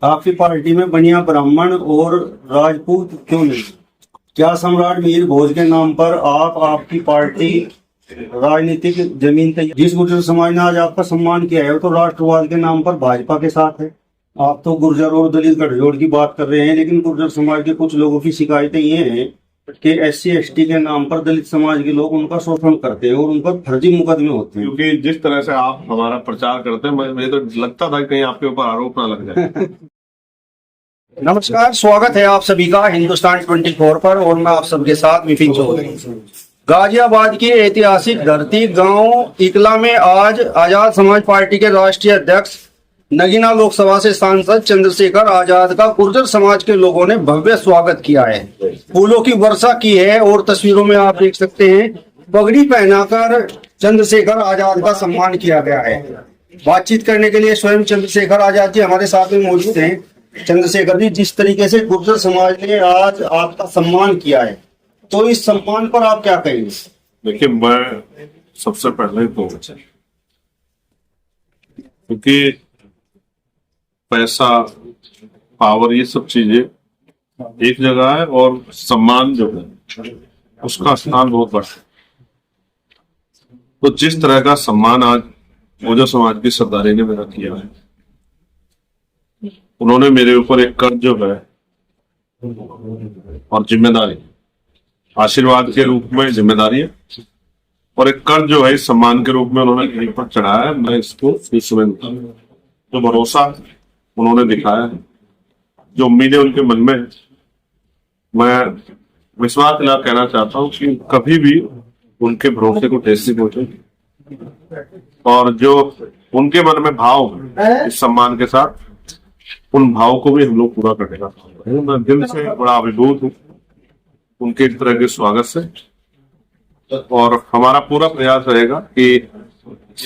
आपकी पार्टी में बनिया ब्राह्मण और राजपूत क्यों नहीं? क्या सम्राट मीर भोज के नाम पर आपकी पार्टी राजनीतिक जमीन तैयार? जिस गुर्जर समाज ने आज आपका सम्मान किया है वो तो राष्ट्रवाद के नाम पर भाजपा के साथ है। आप तो गुर्जर और दलित गठजोड़ की बात कर रहे हैं, लेकिन गुर्जर समाज के कुछ लोगों की शिकायतें ये हैं कि SC ST के नाम पर दलित समाज के लोग उनका शोषण करते हैं और उन पर फर्जी मुकदमे होते हैं। क्योंकि जिस तरह से आप हमारा प्रचार करते हैं, मुझे तो लगता था कि कहीं आपके ऊपर आरोप ना लग जाए। नमस्कार, स्वागत है आप सभी का हिंदुस्तान 24 पर और मैं आप सबके साथ विपिन चौधरी। गाजियाबाद की ऐतिहासिक धरती गांव इकला में आज आजाद समाज पार्टी के राष्ट्रीय अध्यक्ष नगीना लोकसभा से सांसद चंद्रशेखर आजाद का गुर्जर समाज के लोगों ने भव्य स्वागत किया है। फूलों की वर्षा की है और तस्वीरों में आप देख सकते हैं पगड़ी पहनाकर चंद्रशेखर आजाद का सम्मान किया गया है। बातचीत करने के लिए स्वयं चंद्रशेखर आजाद जी हमारे साथ में मौजूद हैं। चंद्रशेखर जी, जिस तरीके से गुर्जर समाज ने आज आपका सम्मान किया है, तो इस सम्मान पर आप क्या कहेंगे? देखिए, मैं सबसे पहले तो क्योंकि पैसा, पावर, ये सब चीजें एक जगह है और सम्मान जो है उसका स्थान बहुत बड़ा है। तो जिस तरह का सम्मान आज गुर्जर समाज की सरदारी ने मेरा किया है, उन्होंने मेरे ऊपर एक कर्ज जो है और जिम्मेदारी, आशीर्वाद के रूप में जिम्मेदारी है और एक कर्ज जो है इस सम्मान के रूप में उन्होंने मेरे ऊपर चढ़ाया है। मैं इसको जो भरोसा उन्होंने दिखाया है, जो उम्मीदें उनके मन में है, मैं विश्वास दिला कहना चाहता हूँ कि कभी भी उनके भरोसे को ठेस नहीं पहुंचे और जो उनके मन में भाव है इस सम्मान के साथ, उन भाव को भी हम लोग पूरा करेगा। मैं दिल से बड़ा अभिभूत हूँ उनके इस तरह के स्वागत से और हमारा पूरा प्रयास रहेगा कि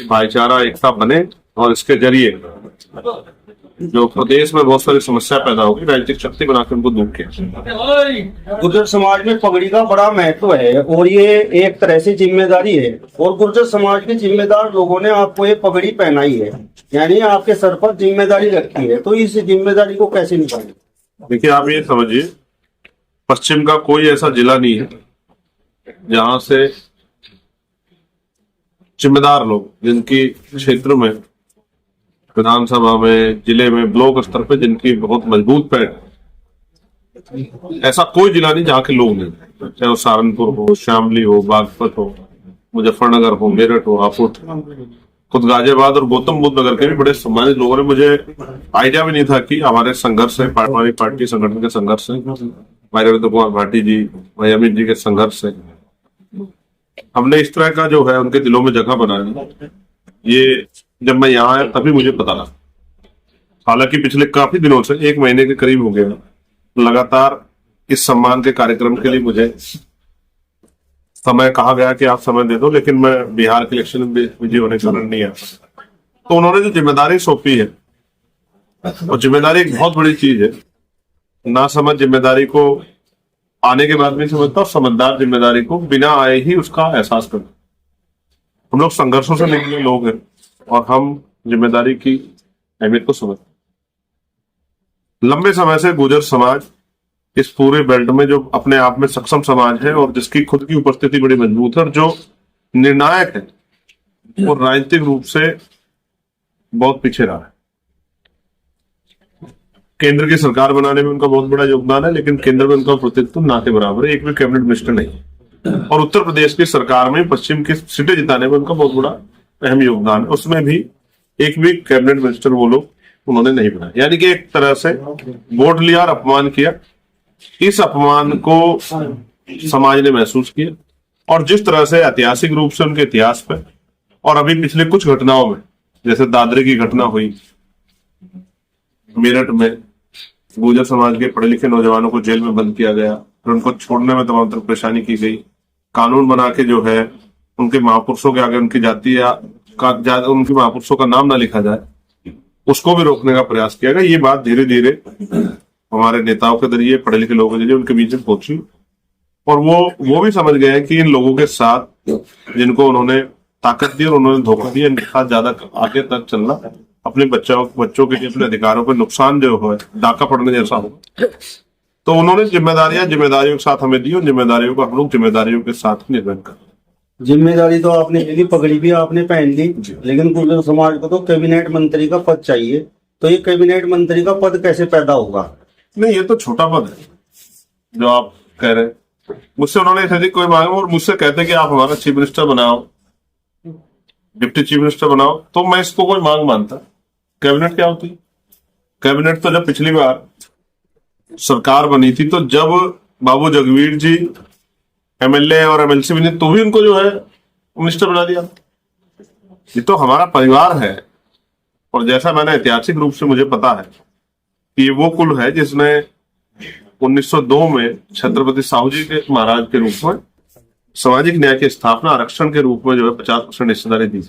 भाईचारा एकता बने और इसके जरिए जो प्रदेश में बहुत सारी समस्या पैदा होगी, राजनीतिक शक्ति बनाकर उनको दूर किया। गुर्जर समाज में पगड़ी का बड़ा महत्व है और ये एक तरह से जिम्मेदारी है और गुर्जर समाज के जिम्मेदार लोगों ने आपको ये पगड़ी पहनाई है, यानी आपके सर पर जिम्मेदारी रखी है, तो इस जिम्मेदारी को कैसे निभाएंगे? देखिए, आप ये समझिए, पश्चिम का कोई ऐसा जिला नहीं है जहां से जिम्मेदार लोग, जिनकी क्षेत्र में, विधानसभा में, जिले में, ब्लॉक स्तर पे जिनकी बहुत मजबूत पैठ, ऐसा कोई जिला नहीं जहाँ के लोग नहीं, चाहे वो सहारनपुर हो, शामली हो, बागपत हो, मुजफ्फरनगर हो, मेरठ हो, हापुड़, खुद गाजियाबाद और गौतम बुद्ध नगर के भी बड़े सम्मानित लोगों ने, मुझे आइडिया भी नहीं था कि हमारे संघर्ष है, हमारी पार्टी संगठन के संघर्ष है, भाई रविंद्र कुमार भाटी जी, भाई अमित जी के संघर्ष है, हमने इस तरह का जो है उनके दिलों में जगह बनाई। ये जब मैं यहाँ आया तभी मुझे पता लगा। हालांकि पिछले काफी दिनों से, 1 महीने के करीब हो गया, लगातार इस सम्मान के कार्यक्रम के लिए मुझे समय कहा गया कि आप समय दे दो, लेकिन मैं बिहार के इलेक्शन में विजय होने के कारण नहीं आया। तो उन्होंने जो जिम्मेदारी सौंपी है, और जिम्मेदारी एक बहुत बड़ी चीज है। ना समझ जिम्मेदारी को आने के बाद भी समझता, और समझदार जिम्मेदारी को बिना आए ही उसका एहसास करता। हम लोग संघर्षों से निकले लोग हैं और हम जिम्मेदारी की अहमियत को समझते। लंबे समय से गुर्जर समाज इस पूरे बेल्ट में जो अपने आप में सक्षम समाज है और जिसकी खुद की उपस्थिति बड़ी मजबूत है और जो निर्णायक है, वो राजनीतिक रूप से बहुत पीछे रहा है। केंद्र की सरकार बनाने में उनका बहुत बड़ा योगदान है, लेकिन केंद्र में उनका प्रतिनिधित्व ना के बराबर है, एक भी कैबिनेट मिनिस्टर नहीं। और उत्तर प्रदेश की सरकार में पश्चिम की सीटें जिताने में उनका बहुत बड़ा अहम योगदान है, उसमें भी एक भी कैबिनेट मिनिस्टर वो लोग उन्होंने नहीं बनाया। यानी कि एक तरह से वोट लिया और अपमान किया। इस अपमान को समाज ने महसूस किया और जिस तरह से ऐतिहासिक रूप से उनके इतिहास पे और अभी पिछले कुछ घटनाओं में, जैसे दादरे की घटना हुई, मेरठ में गुर्जर समाज के पढ़े लिखे नौजवानों को जेल में बंद किया गया और उनको छोड़ने में तमाम तरह परेशानी की गई। कानून बना के जो है उनके महापुरुषों के आगे उनकी जाति या उनके महापुरुषों का नाम ना लिखा जाए, उसको भी रोकने का प्रयास किया गया। ये बात धीरे धीरे हमारे नेताओं के जरिए, पढ़े लिखे लोगों के जरिए उनके बीच में पहुंची और वो भी समझ गए हैं कि इन लोगों के साथ जिनको उन्होंने ताकत दी और उन्होंने धोखा दिया, इनके साथ ज्यादा आगे तक चलना अपने बच्चों के लिए अपने अधिकारों पर नुकसान जो है, डाका पड़ने जैसा हो, तो उन्होंने जिम्मेदारियों के साथ हमें दी और जिम्मेदारियों को हम लोग जिम्मेदारियों के साथ निर्वहन कर। जिम्मेदारी तो आपने ले ली, पगड़ी भी आपने पहन ली, लेकिन गुर्जर समाज को तो कैबिनेट मंत्री का पद चाहिए। तो ये कैबिनेट मंत्री का पद कैसे पैदा होगा? नहीं, ये तो छोटा पद है जो आप कह रहे हैं। मुझसे उन्होंने ऐसे कोई मांगा और मुझसे कहते कि आप हमारा चीफ मिनिस्टर बनाओ, डिप्टी चीफ मिनिस्टर बनाओ, तो मैं इसको कोई मांग मानता। कैबिनेट क्या होती? कैबिनेट तो जब पिछली बार सरकार बनी थी, तो जब बाबू जगवीर जी एमएलए और एमएलसी बने, तो भी उनको जो है मिनिस्टर बना दिया। ये तो हमारा परिवार है, और जैसा मैंने ऐतिहासिक रूप से मुझे पता है कि ये वो कुल है जिसने 1902 में छत्रपति साहू जी के महाराज के रूप में सामाजिक न्याय की स्थापना आरक्षण के रूप में जो है 50% हिस्सेदारी दी।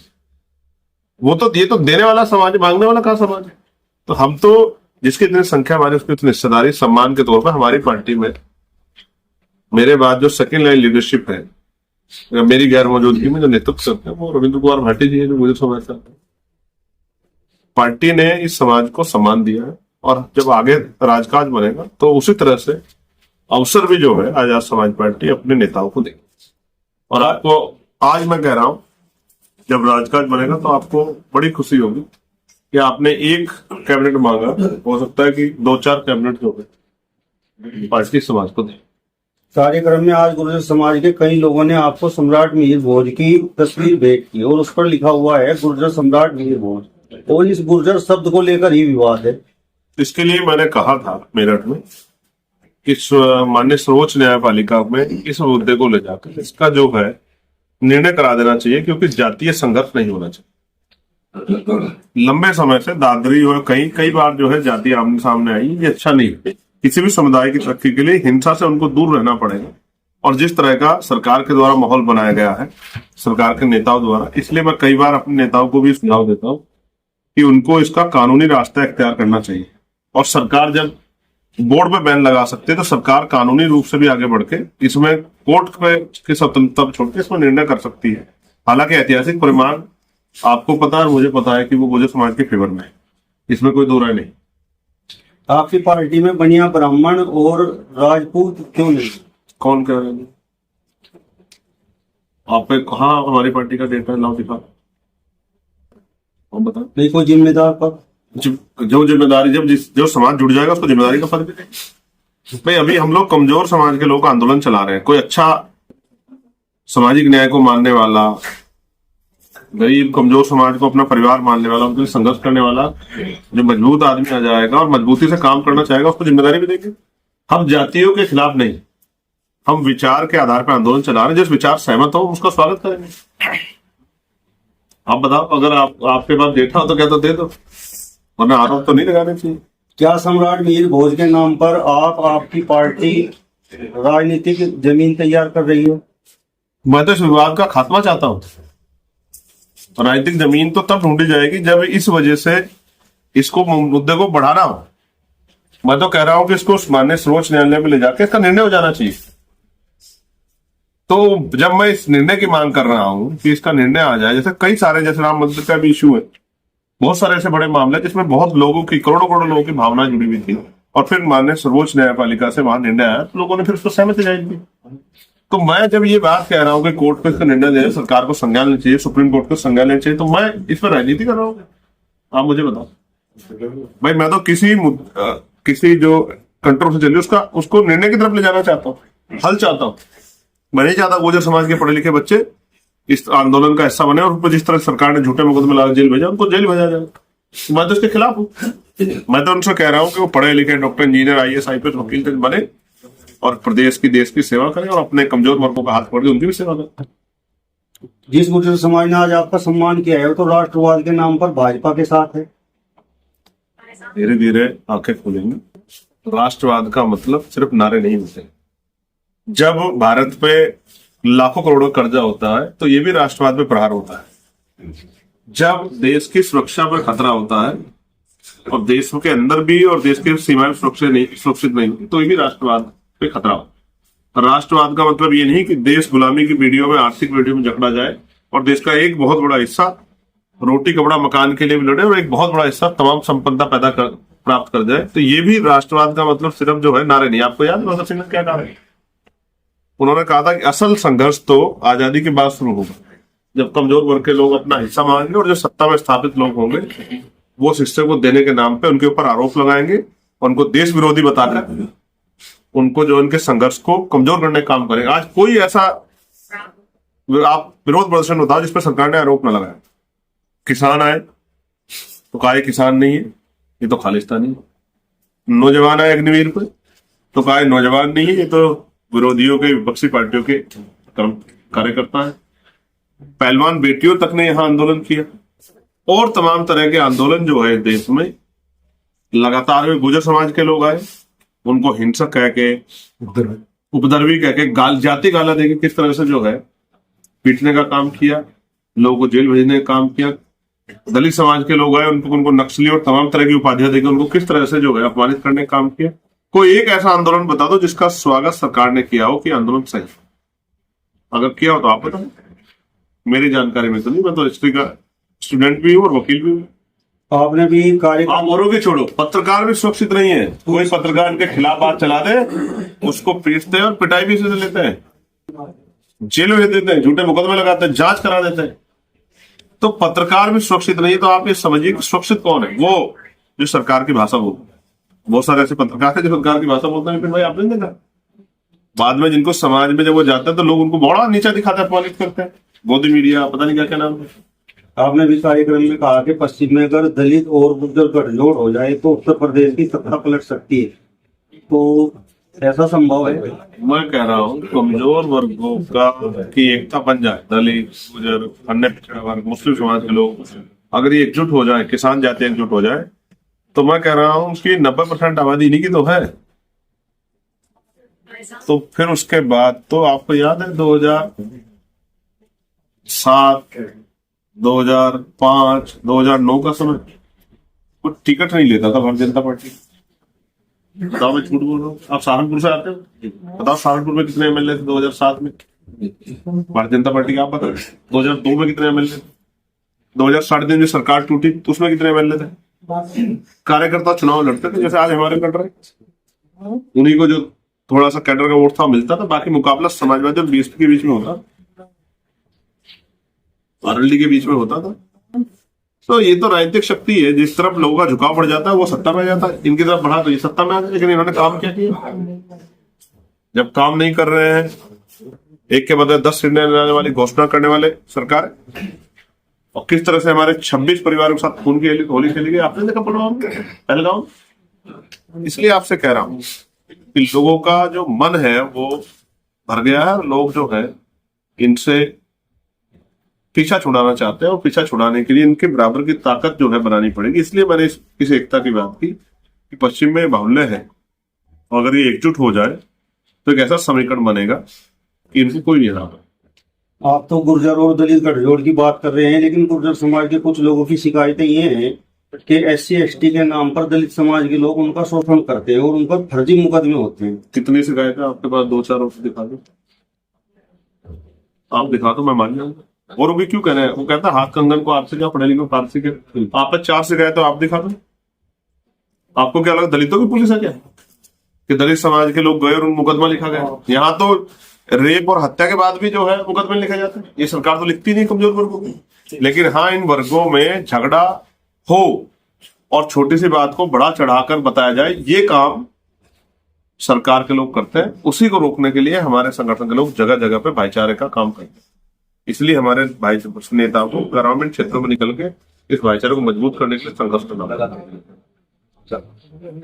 वो तो ये तो देने वाला समाज है, मांगने वाला कहाँ समाज है? तो हम तो जिसकी इतनी संख्या हमारी, उसकी इतनी हिस्सेदारी सम्मान के तौर पर हमारी पार्टी में मेरे बाद जो सेकेंड लाइन लीडरशिप है, मेरी गैर मौजूदगी में जो नेतृत्व करते हैं, वो रविंद्र कुमार भाटी जी है, जो मुझे समझता है। पार्टी ने इस समाज को सम्मान दिया है, और जब आगे राजकाज बनेगा तो उसी तरह से अवसर भी जो है आजाद समाज पार्टी अपने नेताओं को देगी। और आपको आज मैं कह रहा हूं, जब राजकाज बनेगा तो आपको बड़ी खुशी होगी कि आपने एक कैबिनेट मांगा, हो सकता है कि 2-4 कैबिनेट जो है पार्टी समाज को दे। कार्यक्रम में आज गुर्जर समाज के कई लोगों ने आपको सम्राट मिहिर भोज की तस्वीर भेंट की, और उस पर लिखा हुआ है गुर्जर सम्राट मिहिर भोज, और इस गुर्जर शब्द को लेकर ही विवाद है। इसके लिए मैंने कहा था मेरठ में कि माननीय सर्वोच्च न्यायपालिका में इस मुद्दे को ले जाकर इसका जो है निर्णय करा देना चाहिए, क्योंकि जातीय संघर्ष नहीं होना चाहिए। लंबे समय से दादरी और कई बार जो है जाति आमने सामने आई, ये अच्छा नहीं है। किसी भी समुदाय की तरक्की के लिए हिंसा से उनको दूर रहना पड़ेगा, और जिस तरह का सरकार के द्वारा माहौल बनाया गया है सरकार के नेताओं द्वारा, इसलिए मैं कई बार अपने नेताओं को भी सुझाव देता हूं कि उनको इसका कानूनी रास्ता इख्तियार करना चाहिए। और सरकार जब बोर्ड पे बैन लगा सकते है, तो सरकार कानूनी रूप से भी आगे बढ़ के इसमें कोर्ट पे की स्वतंत्रता छोड़ के इसमें निर्णय कर सकती है। हालांकि ऐतिहासिक परिमाण आपको पता है, मुझे पता है कि वो गुर्जर समाज के फेवर में है, इसमें कोई दो राय नहीं। आपकी पार्टी में बनिया ब्राह्मण और राजपूत क्यों नहीं? कौन कह रहे हैं? आप पे कहाँ हमारी पार्टी का डेटा लाओ दिखा, बता। नहीं, कोई जिम्मेदार पर जो जिम्मेदारी, जो समाज जुड़ जाएगा उसको जिम्मेदारी का फर्क भी। भाई अभी हम लोग कमजोर समाज के लोग आंदोलन चला रहे हैं, कोई अच्छा सामाजिक न्याय को मानने वाला, गरीब कमजोर समाज को अपना परिवार मानने वाला, उनके लिए संघर्ष करने वाला जो मजबूत आदमी आ जाएगा और मजबूती से काम करना चाहेगा, उसको जिम्मेदारी भी देंगे। हम जातियों के खिलाफ नहीं, हम विचार के आधार पर आंदोलन चला रहे हैं। जिस विचार सहमत हो उसका स्वागत करेंगे। आप बताओ, अगर आपके पास डेटा हो तो क्या तो दे दो, वरना आरोप तो नहीं लगाने चाहिए। क्या सम्राट मिहिर भोज के नाम पर आपकी पार्टी राजनीतिक जमीन तैयार कर रही है? मैं तो इस विवाद का खात्मा चाहता हूं। राजनीतिक जमीन तो तब ढूंढी जाएगी जब इस वजह से इसको मुद्दे को बढ़ाना हो। मैं तो कह रहा हूं कि इसको माननीय सर्वोच्च न्यायालय में ले जाकर इसका निर्णय हो जाना चाहिए। तो जब मैं इस निर्णय की मांग कर रहा हूं कि इसका निर्णय आ जाए, जैसे कई सारे, जैसे राम मंदिर का भी इशू है, बहुत सारे ऐसे बड़े मामले जिसमें बहुत लोगों की, करोड़ों लोगों की भावना जुड़ी हुई थी, और फिर माननीय सर्वोच्च न्यायपालिका से वहां निर्णय आया, तो लोगों ने फिर उसको सहमति जाहिर की। तो मैं जब ये बात कह रहा हूं कि कोर्ट पे इसका निर्णय दे, सरकार को संज्ञान लेना चाहिए, सुप्रीम कोर्ट को संज्ञान लेना चाहिए, तो मैं इस पर राजनीति कर रहा हूँ? आप मुझे बताओ भाई। मैं तो किसी जो कंट्रोवर्सी चल रही है उसको निर्णय की तरफ ले जाना चाहता हूँ, हल चाहता हूँ। मैं नहीं चाहता गुर्जर समाज के पढ़े लिखे बच्चे इस आंदोलन का हिस्सा बने, और उनको जिस तरह सरकार ने झूठे मुकदमे ला जेल भेजा, उनको जेल भेजा जाए। मैं तो इसके खिलाफ हूँ। मैं तो उनसे कह रहा हूँ कि वो पढ़े लिखे डॉक्टर, इंजीनियर, IAS, IPS, वकील बने और प्रदेश की, देश की सेवा करें, और अपने कमजोर वर्गों का हाथ पकड़ के उनकी भी सेवा करें। जिस गुर्जर समाज ने आज आपका सम्मान किया है, वो तो राष्ट्रवाद के नाम पर भाजपा के साथ है। धीरे धीरे आंखें खोलेंगे। राष्ट्रवाद का मतलब सिर्फ नारे नहीं होते। जब भारत पे लाखों करोड़ों कर्जा होता है तो ये भी राष्ट्रवाद पे प्रहार होता है। जब देश की सुरक्षा पर खतरा होता है और देशों के अंदर भी और देश की सीमाएं सुरक्षित नहीं होती, तो ये भी राष्ट्रवाद पे खतरा होता है। राष्ट्रवाद का मतलब ये नहीं कि देश गुलामी की वीडियो में, आर्थिक वीडियो में जकड़ा जाए और देश का एक बहुत बड़ा हिस्सा रोटी कपड़ा मकान के लिए भी लड़े और एक बहुत बड़ा हिस्सा तमाम संपन्नता प्राप्त कर जाए। तो ये भी राष्ट्रवाद का मतलब सिर्फ जो है नारे नहीं। आपको याद है भगत सिंह ने क्या कहा? उन्होंने कहा था कि असल संघर्ष तो आजादी के बाद शुरू होगा, जब कमजोर वर्ग के लोग अपना हिस्सा मांगेंगे और जो सत्ता में स्थापित लोग होंगे वो उस हिस्से को देने के नाम पे उनके ऊपर आरोप लगाएंगे, उनको देश विरोधी बताकर उनको जो उनके संघर्ष को कमजोर करने का काम करेंगे। आज कोई ऐसा आप विरोध प्रदर्शन बताओ जिस पर सरकार ने आरोप न लगाया। किसान आए तो कहा किसान नहीं है, ये तो खालिस्तानी है। नौजवान आए अग्निवीर पे तो कहा नौजवान नहीं है, ये तो विरोधियों के, विपक्षी पार्टियों के कार्यकर्ता है। पहलवान बेटियों तक ने यहां आंदोलन किया और तमाम तरह के आंदोलन जो है देश में लगातार हुए। गुर्जर समाज के लोग आए, उनको हिंसक कह के, उपद्रवी कह के, जाति गाला देके किस तरह से जो है पीटने का काम किया, लोगों को जेल भेजने का काम किया। दलित समाज के लोग आए, उनको नक्सली और तमाम तरह की उपाधियां देकर उनको किस तरह से जो है अपमानित करने का काम किया। कोई एक ऐसा आंदोलन बता दो जिसका स्वागत सरकार ने किया हो कि आंदोलन सही, अगर किया हो तो आप बताओ। मेरी जानकारी में तो नहीं। मैं तो हिस्ट्री का स्टूडेंट भी हूँ और वकील भी हूँ। आपने भी आप औरों के छोड़ो, पत्रकार भी सुरक्षित नहीं है। कोई पत्रकार इनके खिलाफ बात चला दे, उसको पीटते हैं और पिटाई भी से लेते हैं, जेल में देते हैं, झूठे मुकदमे लगाते हैं, जांच करा देते हैं। तो पत्रकार भी सुरक्षित नहीं है। तो आप ये समझिए कि सुरक्षित कौन है? वो जो सरकार की भाषा बोलते। बहुत सारे ऐसे पत्रकार है जो सरकार की भाषा बोलते हैं। फिर भाई आपने देखा बाद में जिनको समाज में जब वो जाते हैं तो लोग उनको बड़ा नीचा दिखाते हैं, अपमानित करते हैं। गोदी मीडिया, पता नहीं क्या क्या नाम है। आपने भी कार्यक्रम में कहा कि पश्चिम में अगर दलित और गुर्जर गठजोड़ हो जाए तो उत्तर प्रदेश की सत्ता पलट सकती है, तो ऐसा संभव है? मैं कह रहा हूँ कमजोर वर्गों का की एकता बन जाए, दलित, गुर्जर, अन्य पिछड़ा वर्ग, मुस्लिम समाज के लोग अगर ये एकजुट हो जाए, किसान जाति एकजुट हो जाए, तो मैं कह रहा हूँ कि 90% आबादी इन्हीं की तो है। तो फिर उसके बाद तो आपको याद है 2007, 2005, 2009 का समय कुछ टिकट नहीं लेता था भारतीय जनता पार्टी। बताओ, मैं झूठ बोल रहा हूँ? आप सहारनपुर से आते हो, बताओ सहारनपुर में कितने एमएलए थे 2007 में भारतीय जनता पार्टी के? आप बताओ 2002 में कितने एमएलए थे? 2003 में सरकार टूटी तो उसमें कितने एमएलए थे? कार्यकर्ता चुनाव लड़ते थे जैसे आज हमारे लड़ रहे, उन्हीं को जो थोड़ा सा कैडर का वोट था मिलता था। बाकी मुकाबला समाजवादी और बीएसपी के बीच में होता, आरएलडी के बीच में होता था। तो ये तो राजनीतिक शक्ति है, जिस तरफ लोगों का झुकाव बढ़ जाता है वो सत्ता में आ जाता है। इनकी तरफ बढ़ा तो ये सत्ता में आ जाए। लेकिन इन्होंने काम क्या किया? जब काम नहीं कर रहे हैं, एक के बदले 10 निर्णय लेने वाली घोषणा करने वाले सरकार, और किस तरह से हमारे 26 परिवारों के साथ खून की होली खेली गई, आपने देखा पहलगाम। इसलिए आपसे कह रहा हूं कि लोगों का जो मन है वो भर गया है। लोग जो है इनसे पीछा छुड़ाना चाहते हैं और पीछा छुड़ाने के लिए इनके बराबर की ताकत जो है बनानी पड़ेगी। इसलिए मैंने इस एकता की बात की कि पश्चिम में बाहुल्य है और अगर ये एकजुट हो जाए तो एक ऐसा समीकरण बनेगा कि इनको कोई नहीं हरा। आप तो गुर्जर और दलित गठजोड़ की बात कर रहे हैं, लेकिन गुर्जर समाज के कुछ लोगों की शिकायतें ये हैं कि SC ST के नाम पर दलित समाज के लोग उनका शोषण करते हैं और उन पर फर्जी मुकदमे होते हैं। कितनी शिकायतें आपके पास? 2-4 दिखा दो, आप दिखा दो, मैं मान जाऊंगा। और वो भी क्यों कह रहे हैं? वो कहता है हाथ कंगन को आपसे क्या, पढ़े लिखे फारसी के। आप पे 4 शिकायत तो आप दिखा दो। आपको क्या लगा दलितों की पुलिस है क्या कि दलित समाज के लोग गए और उन मुकदमा लिखा गया? यहाँ तो रेप और हत्या के बाद भी जो है मुकदमे लिखे जाते हैं। ये सरकार तो लिखती नहीं कमजोर वर्गों को। लेकिन हाँ, इन वर्गों में झगड़ा हो और छोटी सी बात को बड़ा चढ़ाकर बताया जाए, ये काम सरकार के लोग करते हैं। उसी को रोकने के लिए हमारे संगठन के लोग जगह जगह पे भाईचारे का काम करते हैं। इसलिए हमारे भाई नेताओं को ग्रामीण क्षेत्रों में निकल के इस भाईचारे को मजबूत करने के लिए संघर्ष करना पड़ेगा।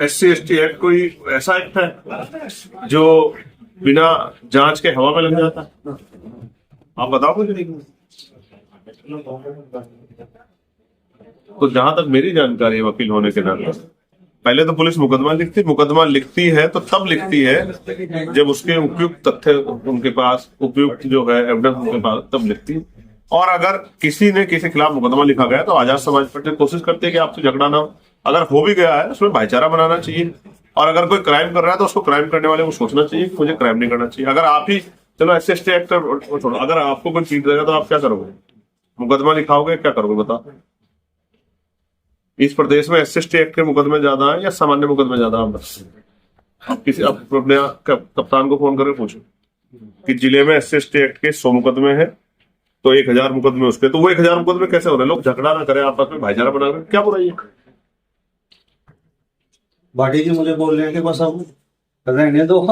SC ST एक्ट कोई ऐसा एक्ट है जो बिना जांच के हवा में लग जाता है? आप बताओ मुझे। तो जहां तक मेरी जानकारी है वकील होने के नाते, पहले तो पुलिस मुकदमा लिखती है तो तब लिखती है जब उसके उपयुक्त तथ्य उनके पास, उपयुक्त जो है एविडेंस उनके पास, तब लिखती है। और अगर किसी ने किसी खिलाफ मुकदमा लिखा गया तो आजाद समाज पार्टी कोशिश करती है कि आपसे झगड़ा ना हो। अगर हो भी गया है उसमें भाईचारा बनाना चाहिए। और अगर कोई क्राइम कर रहा है तो उसको क्राइम करने वाले को सोचना चाहिए कि मुझे क्राइम नहीं करना चाहिए। अगर आप ही चलो SC ST एक्ट छोड़ो, अगर आपको कोई चीट देगा तो आप क्या करोगे? मुकदमा लिखाओगे, क्या करोगे बताओ? इस प्रदेश में SC एक्ट के मुकदमे ज्यादा है या सामान्य मुकदमे ज्यादा है? आप किसी अपने कप्तान को फोन करके पूछो कि जिले में SC एक्ट के 100 मुकदमे हैं तो 1000 मुकदमे उसके, तो वो 1000 मुकदमे कैसे हो रहे हैं? लोग झगड़ा ना करें आपस में, भाईचारा बना कर, क्या बुराई है? भाटी जी मुझे बोल रहे हैं कि बस अब रहने दो।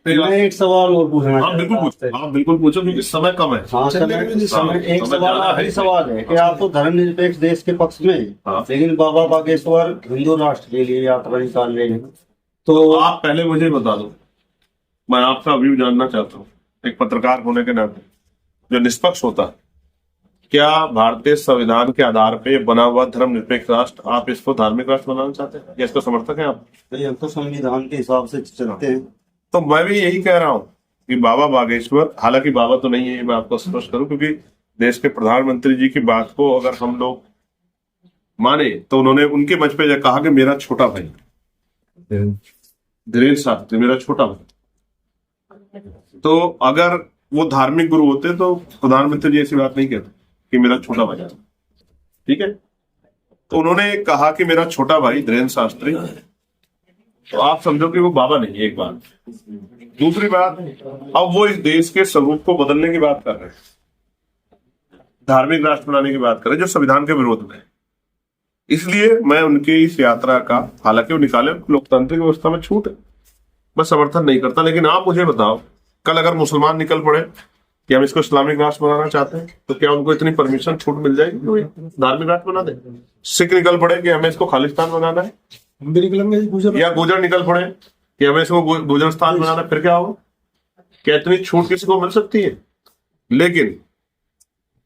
मैं एक सवाल और पूछना आप बिल्कुल पूछो, आप बिल्कुल पूछो, क्योंकि समय कम है। हाँ समय एक सवाल आखिरी सवाल है कि आप तो धर्मनिरपेक्ष देश के पक्ष में हैं, हाँ। लेकिन बाबा बागेश्वर हिंदू राष्ट्र के लिए यात्रा निकाल रहे हैं, तो आप पहले मुझे बता दो, मैं आपका व्यू जानना चाहता हूँ एक पत्रकार होने के नाते, जो निष्पक्ष होता है। क्या भारतीय संविधान के आधार पे बना हुआ धर्मनिरपेक्ष राष्ट्र, आप इसको धार्मिक राष्ट्र बनाना चाहते हैं या इसको समर्थक हैं आप? हम तो संविधान के हिसाब से चलते हैं। तो मैं भी यही कह रहा हूं कि बाबा बागेश्वर, हालांकि बाबा तो नहीं है, मैं आपको स्पष्ट करूं, क्योंकि देश के प्रधानमंत्री जी की बात को अगर हम लोग माने तो उन्होंने उनके मंच पे कहा कि मेरा छोटा भाई धीरेन्द्र शास्त्री मेरा छोटा भाई। तो अगर वो धार्मिक गुरु होते तो प्रधानमंत्री जी ऐसी बात नहीं कहते कि मेरा छोटा भाई, ठीक है? तो उन्होंने कहा कि मेरा छोटा भाई धीरेन्द्र शास्त्री, तो आप समझो कि वो बाबा नहीं है, एक बात। दूसरी बात, अब वो इस देश के स्वरूप को बदलने की बात कर रहे हैं, धार्मिक राष्ट्र बनाने की बात कर रहे हैं, जो संविधान के विरोध में है। इसलिए मैं उनकी इस यात्रा का, हालांकि वो निकाले, लोकतांत्रिक व्यवस्था में छूट है, मैं समर्थन नहीं करता। लेकिन आप मुझे बताओ, कल अगर मुसलमान निकल पड़े कि हम इसको इस्लामिक राष्ट्र बनाना चाहते हैं, तो क्या उनको इतनी परमिशन छूट मिल जाएगी कि धार्मिक राष्ट्र बना दे? सिख निकल पड़े कि हमें इसको खालिस्तान बनाना है, या गुजर निकल पड़े कि हमें इसको गुजरस्तान बनाना, फिर क्या होगा? क्या इतनी छूट किसी को मिल सकती है? लेकिन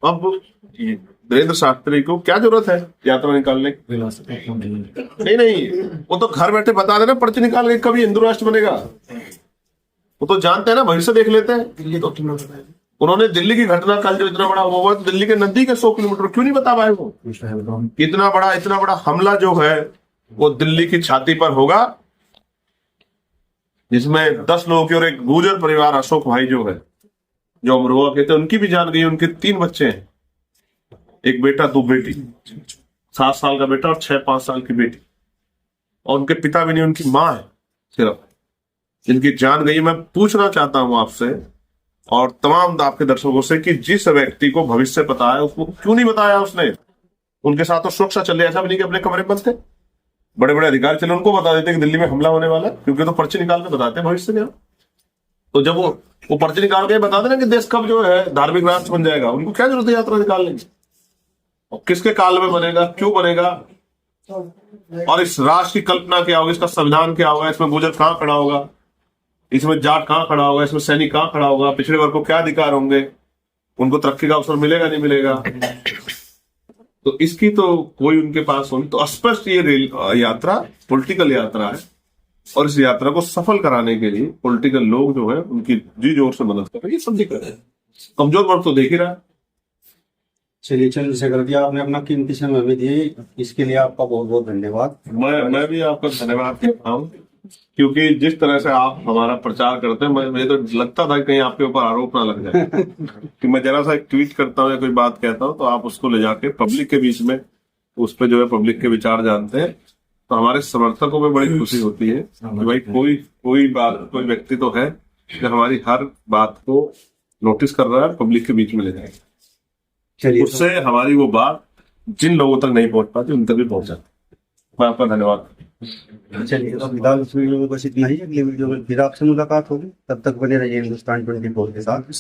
अब धीरेन्द्र शास्त्री को क्या जरूरत है यात्रा निकालने की? नहीं, वो तो घर बैठे बता देना, पर्ची निकाल के कभी हिंदू राष्ट्र बनेगा। वो तो जानते हैं ना, भविष्य देख लेते हैं। उन्होंने दिल्ली की घटना कल जो इतना बड़ा हुआ, तो दिल्ली के नजदीक है 100 किलोमीटर, क्यों नहीं बता पाए वो? इतना बड़ा हमला जो है वो दिल्ली की छाती पर होगा, जिसमें 10 लोगों की और एक गुर्जर परिवार, अशोक भाई जो है, जो अमरोहा के थे, उनकी भी जान गई। उनके 3 बच्चे हैं, एक बेटा 2 बेटी, 7 साल का बेटा और 6-5 साल की बेटी, और उनके पिता भी नहीं, उनकी माँ है सिर्फ, जिनकी जान गई। मैं पूछना चाहता हूं आपसे और तमाम आपके दर्शकों से कि जिस व्यक्ति को भविष्य पता है उसको क्यों नहीं बताया उसने? उनके साथ तो सुरक्षा चल रही, ऐसा भी नहीं कि अपने कमरे बंद थे, बड़े बड़े अधिकारी चले, उनको बता देते कि दिल्ली में हमला होने वाला है, क्योंकि तो पर्ची निकाल के बताते हैं भविष्य में। तो जब वो पर्ची निकाल के बता देना कि देश कब जो है धार्मिक राष्ट्र बन जाएगा, उनको क्या जरूरत है यात्रा निकालने की? और किसके काल में बनेगा, क्यों बनेगा, और इस राष्ट्र की कल्पना क्या होगी, इसका संविधान क्या होगा, इसमें गुजर कहाँ खड़ा होगा, इसमें जाट कहाँ खड़ा होगा, इसमें सैनिक कहाँ खड़ा होगा, पिछड़े वर्ग को क्या अधिकार होंगे, उनको तरक्की का अवसर मिलेगा नहीं मिलेगा? तो इसकी तो कोई उनके पास होनी। तो स्पष्ट ये रेल यात्रा पॉलिटिकल यात्रा है, और इस यात्रा को सफल कराने के लिए पॉलिटिकल लोग जो है उनकी जी जोर से मदद कर रहे हैं। ये सब दिक्कत है, कमजोर वर्ग तो देख ही रहा है। चलिए चंद्रशेखर जी, आपने अपना कीमती समय हमें दिए, इसके लिए आपका बहुत बहुत धन्यवाद। मैं भी आपका धन्यवाद करता हूँ, क्योंकि जिस तरह से आप हमारा प्रचार करते हैं, मुझे तो लगता था कि कहीं आपके ऊपर आरोप ना लग जाए कि मैं जरा सा एक ट्वीट करता हूँ या कोई बात कहता हूँ तो आप उसको ले जाके पब्लिक के बीच में उस पर जो है पब्लिक के विचार जानते हैं। तो हमारे समर्थकों में बड़ी खुशी होती है कि भाई कोई व्यक्ति तो है जो हमारी हर बात को नोटिस कर रहा है, पब्लिक के बीच में ले जाएगा। चलिए, उससे हमारी वो बात जिन लोगों तक नहीं पहुंच पाती उन तक भी पहुंच जाती। मैं आपका धन्यवाद। चलिए, तो फिलहाल इस वीडियो में बस इतना ही। अगली वीडियो में फिर आपसे मुलाकात होगी, तब तक बने रहिए हिंदुस्तान 24 के साथ।